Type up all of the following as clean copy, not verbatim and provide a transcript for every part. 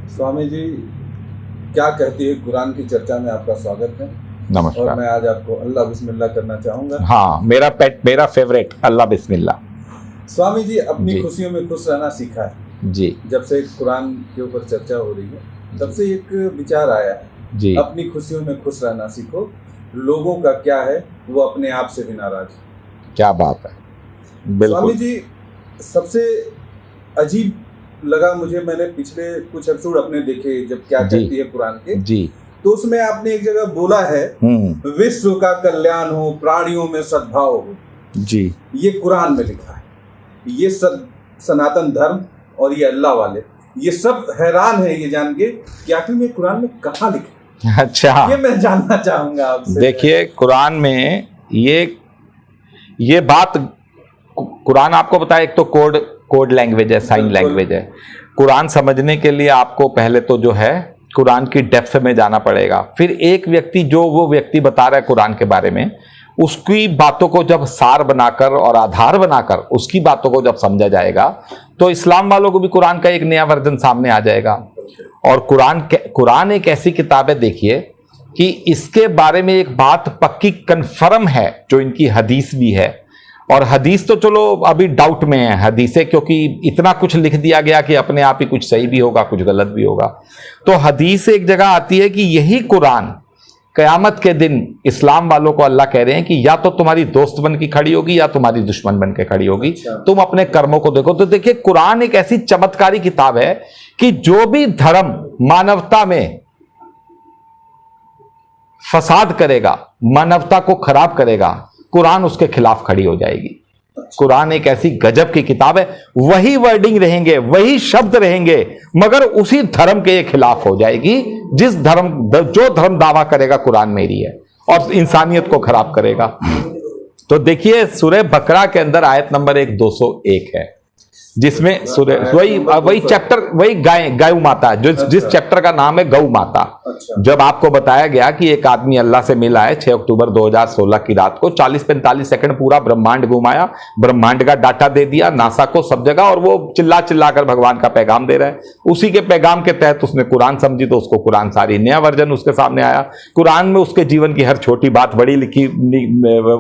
स्वामी जी, क्या कहती है कुरान की चर्चा में आपका स्वागत है। नमस्कार। और मैं आज आपको अल्लाह बिस्मिल्लाह करना चाहूँगा। हाँ, मेरा पेट, मेरा फेवरेट अल्लाह बिस्मिल्लाह। स्वामी जी, अपनी जी। खुशियों में खुश रहना सीखा है। जी जब से कुरान के ऊपर चर्चा हो रही है तब से एक विचार आया है, जी। अपनी खुशियों में खुश रहना सीखो, लोगों का क्या है वो अपने आप से भी नाराज है। क्या बात है, स्वामी बिल्कुल। जी, सबसे अजीब लगा मुझे, मैंने पिछले कुछ एपिसोड अपने देखे जब क्या जी। कहती है कुरान के, जी। तो उसमें आपने एक जगह बोला है विश्व का कल्याण हो, प्राणियों में सद्भाव हो। जी। ये कुरान में लिखा है। ये सब सनातन धर्म और ये अल्लाह वाले, ये सब हैरान है ये जान के कि आखिर में कुरान में कहाँ लिखा है। अच्छा, ये मैं जानना चाहूंगा आपसे। देखिए कुरान में ये बात, कुरान आपको बताया, एक तो कोड लैंग्वेज है, साइन लैंग्वेज है। कुरान समझने के लिए आपको पहले तो जो है कुरान की डेप्थ में जाना पड़ेगा। फिर एक व्यक्ति, जो वो व्यक्ति बता रहा है कुरान के बारे में, उसकी बातों को जब सार बनाकर और आधार बनाकर उसकी बातों को जब समझा जाएगा तो इस्लाम वालों को भी कुरान का एक नया वर्जन सामने आ जाएगा। और कुरान एक ऐसी किताब है, देखिए, कि इसके बारे में एक बात पक्की कंफर्म है जो इनकी हदीस भी है। और हदीस तो चलो अभी डाउट में है हदीसें, क्योंकि इतना कुछ लिख दिया गया कि अपने आप ही कुछ सही भी होगा कुछ गलत भी होगा। तो हदीस एक जगह आती है कि यही कुरान कयामत के दिन इस्लाम वालों को अल्लाह कह रहे हैं कि या तो तुम्हारी दोस्त बन के खड़ी होगी या तुम्हारी दुश्मन बन के खड़ी होगी। तुम अपने कर्मों को देखो। तो देखिए, कुरान एक ऐसी चमत्कारी किताब है कि जो भी धर्म मानवता में फसाद करेगा, मानवता को खराब करेगा, कुरान उसके खिलाफ खड़ी हो जाएगी। कुरान एक ऐसी गजब की किताब है, वही वर्डिंग रहेंगे, वही शब्द रहेंगे, मगर उसी धर्म के खिलाफ हो जाएगी। जो धर्म दावा करेगा कुरान मेरी है और इंसानियत को खराब करेगा। तो देखिए, सूरह बकरा के अंदर आयत नंबर 201 है, जिसमें वही चैप्टर, वही गौ माता, जिस चैप्टर का नाम है गौ माता। जब आपको बताया गया कि एक आदमी अल्लाह से मिला है 6 अक्टूबर 2016 की रात को, 40-45 सेकंड पूरा ब्रह्मांड घुमाया, ब्रह्मांड का डाटा दे दिया नासा को सब जगह, और वो चिल्ला कर भगवान का पैगाम दे रहा है। उसी के पैगाम के तहत उसने कुरान समझी तो उसको कुरान सारी नया वर्जन उसके सामने आया। कुरान में उसके जीवन की हर छोटी बात बड़ी लिखी,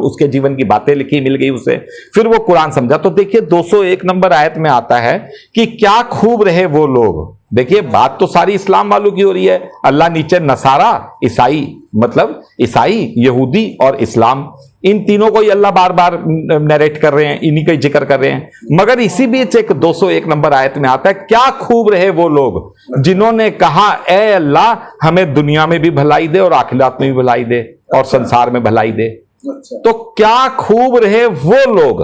उसके जीवन की बातें लिखी मिल गई उसे, फिर वो कुरान समझा। तो देखिए 201 नंबर आयत में आता है कि क्या खूब रहे वो लोग। देखिए, बात तो सारी इस्लाम वालों की हो रही है। अल्लाह नीचे नसारा, ईसाई, मतलब ईसाई, यहूदी और इस्लाम, इन तीनों को ही अल्लाह बार बार नरेट कर रहे हैं, इन्हीं का ही जिक्र कर रहे हैं। मगर इसी बीच एक 201 नंबर आयत में आता है, क्या खूब रहे वो लोग जिन्होंने कहा, ए अल्लाह हमें दुनिया में भी भलाई दे और आखिरात में भी भलाई दे और संसार में भलाई दे। तो क्या खूब रहे वो लोग।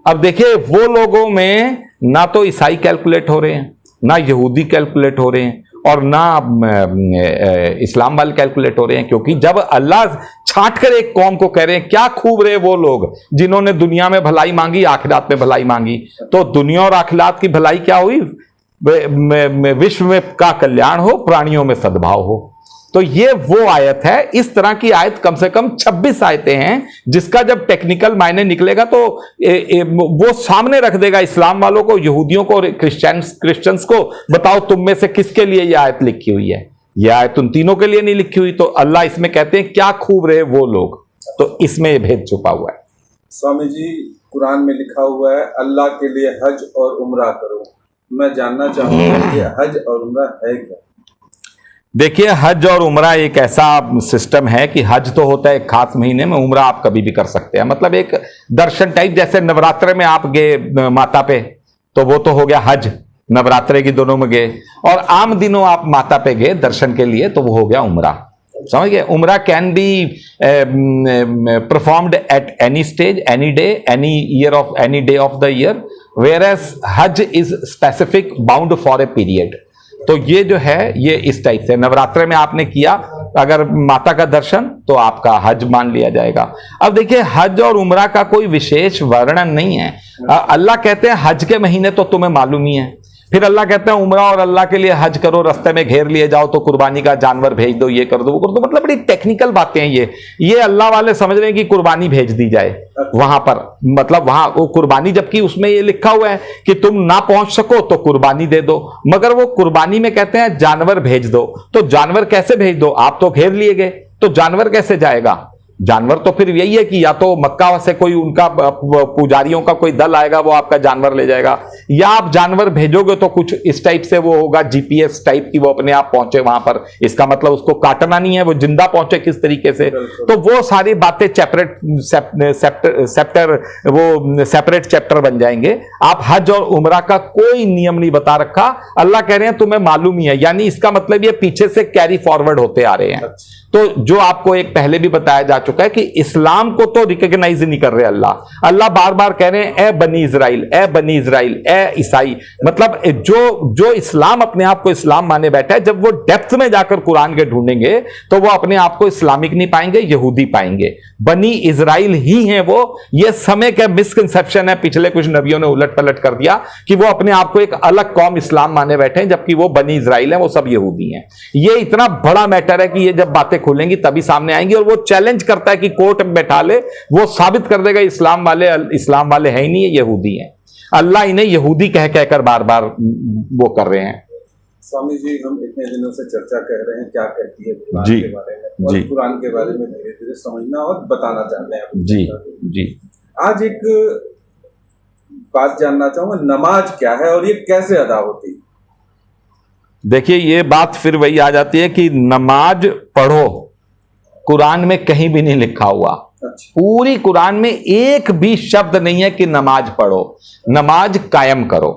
अब देखिए, वो लोगों में ना तो ईसाई कैलकुलेट हो रहे हैं, ना यहूदी कैलकुलेट हो रहे हैं, और ना इस्लाम वाले कैलकुलेट हो रहे हैं। क्योंकि जब अल्लाह छांट कर एक कौम को कह रहे हैं क्या खूब रहे वो लोग जिन्होंने दुनिया में भलाई मांगी, आखिरात में भलाई मांगी, तो दुनिया और आखिरात की भलाई क्या हुई? विश्व में का कल्याण हो, प्राणियों में सद्भाव हो। तो ये वो आयत है। इस तरह की आयत कम से कम 26 आयतें हैं, जिसका जब टेक्निकल मायने निकलेगा तो वो सामने रख देगा इस्लाम वालों को, यहूदियों को और क्रिश्चियंस को। बताओ तुम में से किसके लिए यह आयत लिखी हुई है? यह आयत उन तीनों के लिए नहीं लिखी हुई। तो अल्लाह इसमें कहते हैं क्या खूब रहे वो लोग, तो इसमें यह भेद छुपा हुआ है। स्वामी जी, कुरान में लिखा हुआ है अल्लाह के लिए हज और उम्रा करो। मैं जानना चाहूंगा कि हज और उम्रा है क्या? देखिए, हज और उम्रा एक ऐसा सिस्टम है कि हज तो होता है एक खास महीने में, उम्रा आप कभी भी कर सकते हैं। मतलब एक दर्शन टाइप, जैसे नवरात्र में आप गए माता पे तो वो तो हो गया हज, नवरात्रे की दोनों में गए, और आम दिनों आप माता पे गए दर्शन के लिए तो वो हो गया उम्रा। समझ गए? उम्रा can be performed at any stage, any day, any year of any day of the year, whereas हज is specific bound for a period. तो ये जो है ये इस टाइप से, नवरात्र में आपने किया अगर माता का दर्शन तो आपका हज मान लिया जाएगा। अब देखिए, हज और उम्रा का कोई विशेष वर्णन नहीं है। अल्लाह कहते हैं हज के महीने तो तुम्हें मालूम ही है, फिर अल्लाह कहते हैं उम्रा और अल्लाह के लिए हज करो, रास्ते में घेर लिए जाओ तो कुर्बानी का जानवर भेज दो, ये कर दो वो कर दो। मतलब बड़ी टेक्निकल बातें हैं ये अल्लाह वाले समझ रहे हैं कि कुर्बानी भेज दी जाए वहां पर, मतलब वहां वो कुर्बानी, जबकि उसमें ये लिखा हुआ है कि तुम ना पहुंच सको तो कुर्बानी दे दो, मगर वो कुर्बानी में कहते हैं जानवर भेज दो। तो जानवर कैसे भेज दो, आप तो घेर लिए गए तो जानवर कैसे जाएगा? जानवर तो फिर यही है कि या तो मक्का से कोई उनका पुजारियों का कोई दल आएगा वो आपका जानवर ले जाएगा, या आप जानवर भेजोगे तो कुछ इस टाइप से वो होगा, जीपीएस टाइप की, वो अपने आप पहुंचे वहां पर। इसका मतलब उसको काटना नहीं है, वो जिंदा पहुंचे किस तरीके से। तो वो सारी बातें सेपरेट चैप्टर बन जाएंगे। आप हज और उमरा का कोई नियम नहीं बता रखा, अल्लाह कह रहे हैं तुम्हें मालूम ही है, यानी इसका मतलब ये पीछे से कैरी फॉरवर्ड होते आ रहे हैं। तो जो आपको एक पहले भी बताया जा चुका है कि इस्लाम को तो रिकॉग्नाइज नहीं कर रहे अल्लाह बार बार कह रहे हैं ए बनी इजराइल, ए बनी इजराइल, ए ईसाई। मतलब जो इस्लाम अपने आप को इस्लाम माने बैठा है, जब वो डेप्थ में जाकर कुरान के ढूंढेंगे तो वो अपने आप को इस्लामिक नहीं पाएंगे, यहूदी पाएंगे। बनी इजराइल ही है वो। ये समय का मिसकंसेप्शन है, पिछले कुछ नबियों ने उलट पलट कर दिया कि वो अपने आप को एक अलग कौम इस्लाम माने बैठे हैं, जबकि वो बनी इजराइल है, वो सब यहूदी हैं। ये इतना बड़ा मैटर है कि ये जब बातें खुलेंगी तभी सामने आएंगी। और वो चैलेंज करता है कि कोर्ट में बैठा ले, वो साबित कर देगा इस्लाम वाले है ही नहीं, ये यहूदी हैं। अल्लाह इन्हें यहूदी कह कहकर बार बार वो कर रहे हैं। स्वामी जी, हम इतने दिनों से चर्चा कर रहे हैं क्या कहती है कुरान जी के बारे में, और कुरान के बारे में धीरे धीरे समझना और बताना चाहते हैं। जी जी। आज एक बात जानना चाहूंगा, नमाज क्या है और ये कैसे अदा होती है? देखिए, ये बात फिर वही आ जाती है कि नमाज पढ़ो, कुरान में कहीं भी नहीं लिखा हुआ। पूरी कुरान में एक भी शब्द नहीं है कि नमाज पढ़ो, नमाज कायम करो।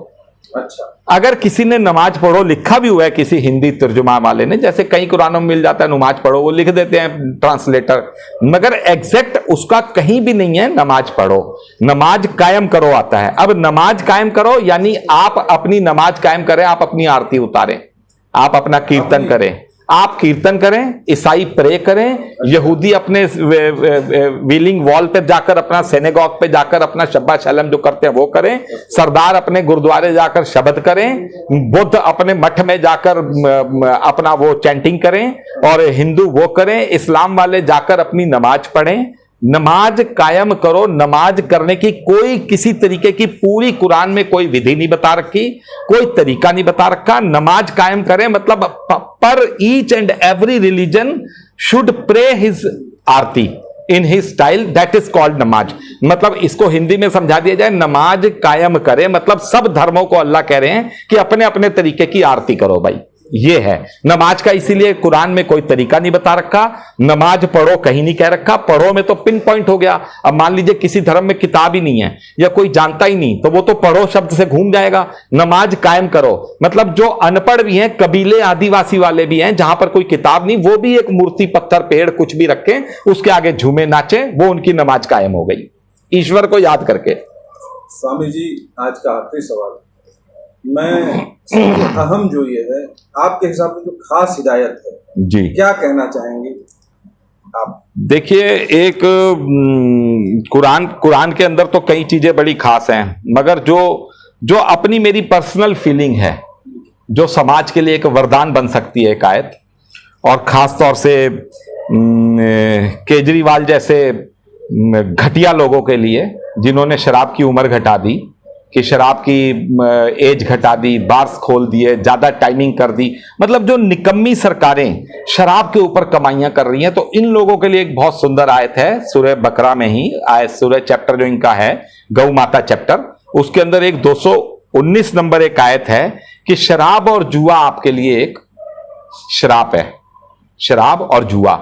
अच्छा, अगर किसी ने नमाज पढ़ो लिखा भी हुआ है किसी हिंदी तर्जुमा वाले ने, जैसे कई कुरानों में मिल जाता है नमाज पढ़ो, वो लिख देते हैं ट्रांसलेटर, मगर एग्जैक्ट उसका कहीं भी नहीं है नमाज पढ़ो। नमाज कायम करो आता है। अब नमाज कायम करो यानी आप अपनी नमाज कायम करें, आप अपनी आरती उतारें, आप अपना कीर्तन करें, आप कीर्तन करें, ईसाई प्रे करें, यहूदी अपने व्हीलिंग वॉल पे जाकर, अपना सिनेगॉग पे जाकर अपना शब्बा शलम जो करते हैं वो करें, सरदार अपने गुरुद्वारे जाकर शब्द करें, बुद्ध अपने मठ में जाकर अपना वो चैंटिंग करें, और हिंदू वो करें, इस्लाम वाले जाकर अपनी नमाज पढ़ें। नमाज कायम करो। नमाज करने की कोई किसी तरीके की पूरी कुरान में कोई विधि नहीं बता रखी, कोई तरीका नहीं बता रखा। नमाज कायम करें मतलब पर each and every religion should pray his aarti in his style, that is called नमाज। मतलब इसको हिंदी में समझा दिया जाए, नमाज कायम करे मतलब सब धर्मों को अल्लाह कह रहे हैं कि अपने अपने तरीके की आरती करो भाई, ये है नमाज का। इसीलिए कुरान में कोई तरीका नहीं बता रखा। नमाज पढ़ो कहीं नहीं कह रखा, पढ़ो में तो पिन पॉइंट हो गया। अब मान लीजिए किसी धर्म में किताब ही नहीं है या कोई जानता ही नहीं, तो वो तो पढ़ो शब्द से घूम जाएगा। नमाज कायम करो मतलब जो अनपढ़ भी हैं, कबीले आदिवासी वाले भी हैं, जहां पर कोई किताब नहीं, वो भी एक मूर्ति पत्थर पेड़ कुछ भी रखें, उसके आगे झूमे नाचे, वो उनकी नमाज कायम हो गई ईश्वर को याद करके। स्वामी जी, आज का आखिरी सवाल, मैं सबसे अहम जो ये है, आपके हिसाब से जो खास हिदायत है जी, क्या कहना चाहेंगे आप? देखिए, एक कुरान के अंदर तो कई चीजें बड़ी खास हैं, मगर जो अपनी मेरी पर्सनल फीलिंग है, जो समाज के लिए एक वरदान बन सकती है एक आयत, और खास तौर से केजरीवाल जैसे घटिया लोगों के लिए जिन्होंने शराब की उम्र घटा दी, कि शराब की एज घटा दी, बार्स खोल दिए, ज्यादा टाइमिंग कर दी, मतलब जो निकम्मी सरकारें शराब के ऊपर कमाइयां कर रही हैं, तो इन लोगों के लिए एक बहुत सुंदर आयत है सूरह बकरा में ही, आयत सूरह चैप्टर जो इनका है गौ माता चैप्टर, उसके अंदर एक 219 नंबर एक आयत है कि शराब और जुआ आपके लिए एक श्राप है। शराब और जुआ,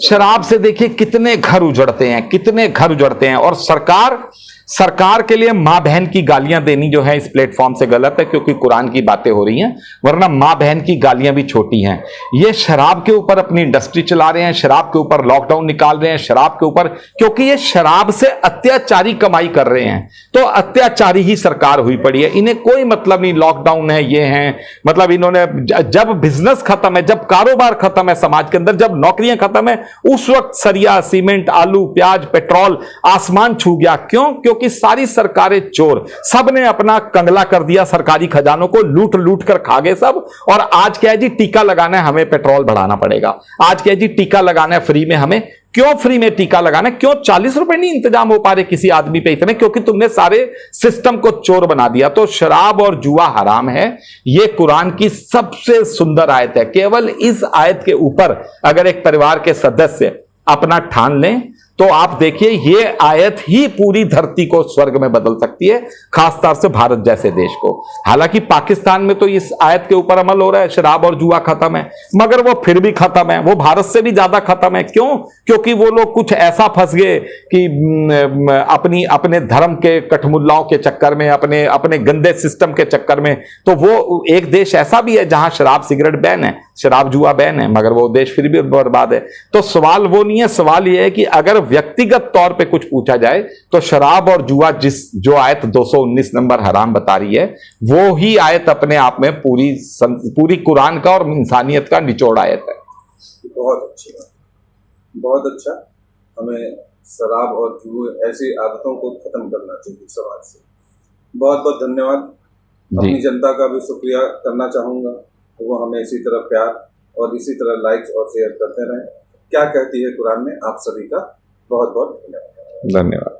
शराब से देखिए कितने घर उजड़ते हैं, कितने घर उजड़ते हैं। और सरकार के लिए मां बहन की गालियां देनी जो है इस प्लेटफॉर्म से गलत है, क्योंकि कुरान की बातें हो रही हैं, वरना मां बहन की गालियां भी छोटी हैं। ये शराब के ऊपर अपनी इंडस्ट्री चला रहे हैं, शराब के ऊपर लॉकडाउन निकाल रहे हैं, शराब के ऊपर, क्योंकि ये शराब से अत्याचारी कमाई कर रहे हैं, तो अत्याचारी ही सरकार हुई पड़ी है। इन्हें कोई मतलब नहीं लॉकडाउन है, ये है, मतलब इन्होंने जब बिजनेस खत्म है, जब कारोबार खत्म है समाज के अंदर, जब नौकरियां खत्म है, उस वक्त सरिया, सीमेंट, आलू, प्याज, पेट्रोल आसमान छू गया। क्यों? क्योंकि क्योंकि सारी सरकारें चोर, सबने अपना कंगला कर दिया सरकारी खजानों को, लूट लूट कर खा गए सब। और आज क्या है जी, टीका लगाना है हमें पेट्रोल बढ़ाना पड़ेगा, आज क्या है जी टीका लगाना है फ्री में हमें। क्यों फ्री में टीका लगाना है? क्यों 40 रुपए नहीं इंतजाम हो पा रहे किसी आदमी पे इतने? क्योंकि तुमने सारे सिस्टम को चोर बना दिया। तो शराब और जुआ हराम है, यह कुरान की सबसे सुंदर आयत है। केवल इस आयत के ऊपर अगर एक परिवार के सदस्य अपना ठान लें तो आप देखिए ये आयत ही पूरी धरती को स्वर्ग में बदल सकती है, खासतौर से भारत जैसे देश को। हालांकि पाकिस्तान में तो इस आयत के ऊपर अमल हो रहा है, शराब और जुआ खत्म है, मगर वो फिर भी खत्म है, वो भारत से भी ज्यादा खत्म है। क्यों? क्योंकि वो लोग कुछ ऐसा फंस गए कि अपने धर्म के कठमुल्लाओं के चक्कर में, अपने गंदे सिस्टम के चक्कर में। तो वो एक देश ऐसा भी है जहां शराब सिगरेट बैन है, शराब जुआ बैन है, मगर वो देश फिर भी बर्बाद है। तो सवाल वो नहीं है, सवाल ये है कि अगर व्यक्तिगत तौर पे कुछ पूछा जाए तो शराब और जुआ जो आयत 219 नंबर हराम बता रही है, वो ही आयत अपने आप में पूरी कुरान का और इंसानियत का निचोड़ आयत है। बहुत अच्छी बात, बहुत अच्छा। हमें शराब और जुए ऐसी आदतों को खत्म करना चाहिए समाज से। बहुत बहुत धन्यवाद। अपनी जनता का भी शुक्रिया करना चाहूंगा, वो हमें इसी तरह प्यार और इसी तरह लाइक और शेयर करते रहें। क्या कहती है कुरान में, आप सभी का बहुत बहुत धन्यवाद। धन्यवाद।